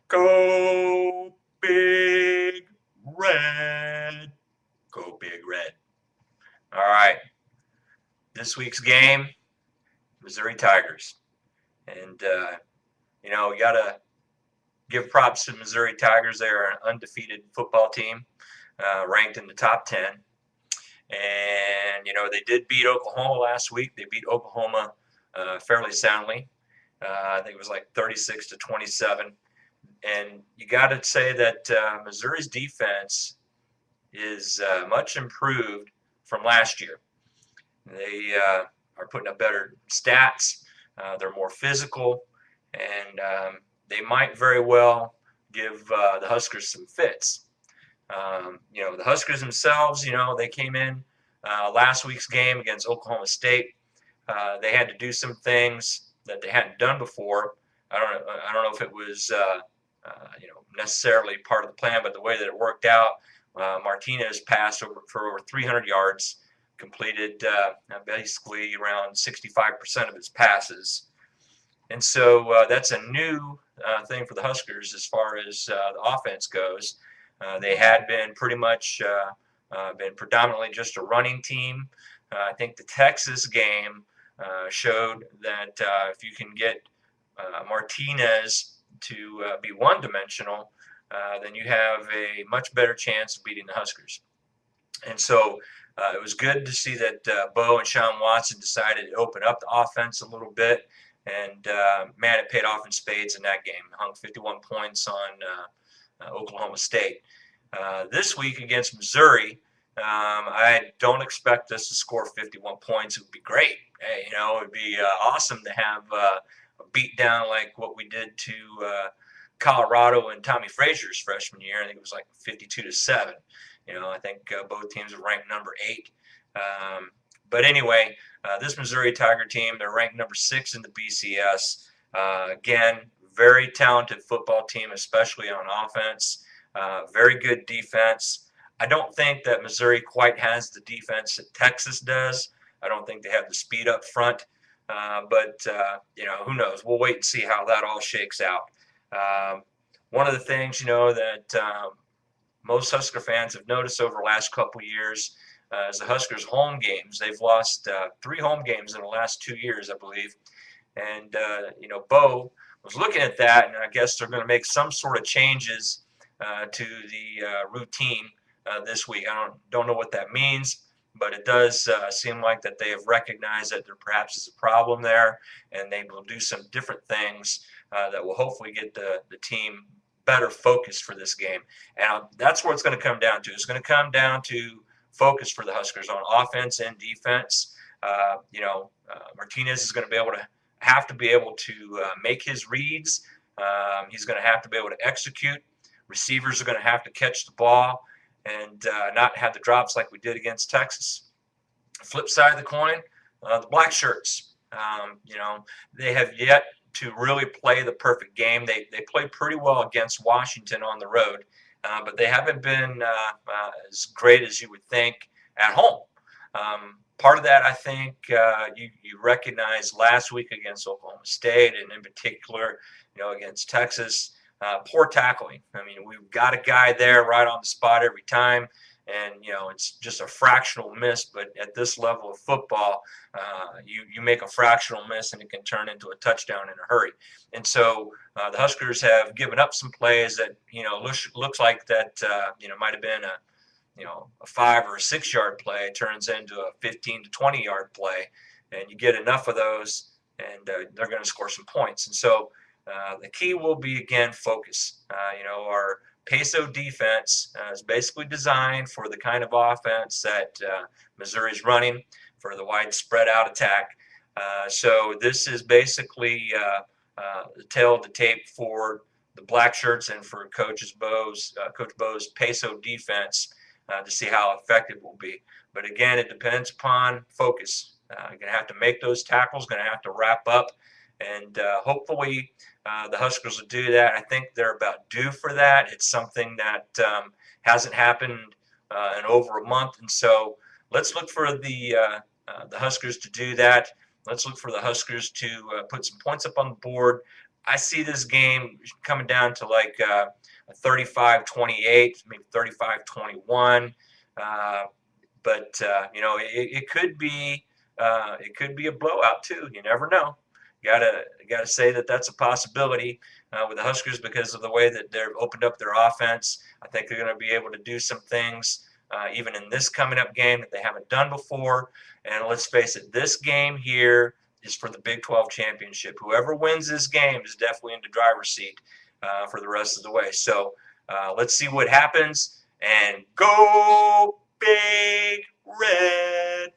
Go Big Red. Go Big Red. All right. This week's game, Missouri Tigers. And, you got to give props to the Missouri Tigers. They're an undefeated football team, ranked in the top 10. And, they did beat Oklahoma last week. They beat Oklahoma fairly soundly. I think it was like 36-27. And you got to say that Missouri's defense is much improved from last year. They are putting up better stats. They're more physical, and they might very well give the Huskers some fits. The Huskers themselves, they came in last week's game against Oklahoma State. They had to do some things that they hadn't done before. I don't know if it was necessarily part of the plan, but the way that it worked out, Martinez passed for over 300 yards, completed basically around 65% of his passes. And so that's a new thing for the Huskers as far as the offense goes. They had been pretty much been predominantly just a running team. I think the Texas game showed that if you can get Martinez to be one-dimensional, then you have a much better chance of beating the Huskers. And so it was good to see that Bo and Sean Watson decided to open up the offense a little bit. And, man, it paid off in spades in that game. Hung 51 points on Oklahoma State. This week against Missouri, I don't expect us to score 51 points. It would be great. Hey, it would be awesome to have a beat down like what we did to Colorado and Tommy Frazier's freshman year. I think it was like 52-7. I think both teams are ranked number 8. But anyway, this Missouri Tiger team, they're ranked number 6 in the BCS. Again, very talented football team, especially on offense. Very good defense. I don't think that Missouri quite has the defense that Texas does. I don't think they have the speed up front. But who knows? We'll wait and see how that all shakes out. One of the things, that most Husker fans have noticed over the last couple of years is the Huskers' home games. They've lost 3 home games in the last 2 years, I believe. And, Bo was looking at that, and I guess they're going to make some sort of changes to the routine this week. I don't know what that means, but it does seem like that they have recognized that there perhaps is a problem there, and they will do some different things that will hopefully get the team better focused for this game. And that's what it's going to come down to. It's going to come down to focus for the Huskers on offense and defense. Martinez is going to have to be able to make his reads. He's going to have to be able to execute. Receivers are going to have to catch the ball and not have the drops like we did against Texas. Flip side of the coin, the black shirts. They have yet to really play the perfect game. They played pretty well against Washington on the road, but they haven't been as great as you would think at home. Part of that, I think, you recognize last week against Oklahoma State, and in particular, against Texas. Poor tackling. I mean, we've got a guy there right on the spot every time, and it's just a fractional miss. But at this level of football, you make a fractional miss, and it can turn into a touchdown in a hurry. And so the Huskers have given up some plays that looks like that might have been a 5 or a 6 yard play turns into a 15 to 20 yard play, and you get enough of those, and they're going to score some points. And so the key will be, again, focus. Our Peso defense is basically designed for the kind of offense that Missouri's running, for the wide spread out attack. So this is basically the tail of the tape for the black shirts and for Coach Bo's Peso defense to see how effective it will be. But again, it depends upon focus. You're going to have to make those tackles, going to have to wrap up, and hopefully the Huskers will do that. I think they're about due for that. It's something that hasn't happened in over a month, and so let's look for the Huskers to do that. Let's look for the Huskers to put some points up on the board, I see this game coming down to like a 35-28, maybe 35-21. But it could be a blowout too. You never know. Gotta say that that's a possibility with the Huskers because of the way that they've opened up their offense. I think they're going to be able to do some things even in this coming up game that they haven't done before. And let's face it, this game here is for the Big 12 championship. Whoever wins this game is definitely in the driver's seat for the rest of the way. So let's see what happens. And go Big Red!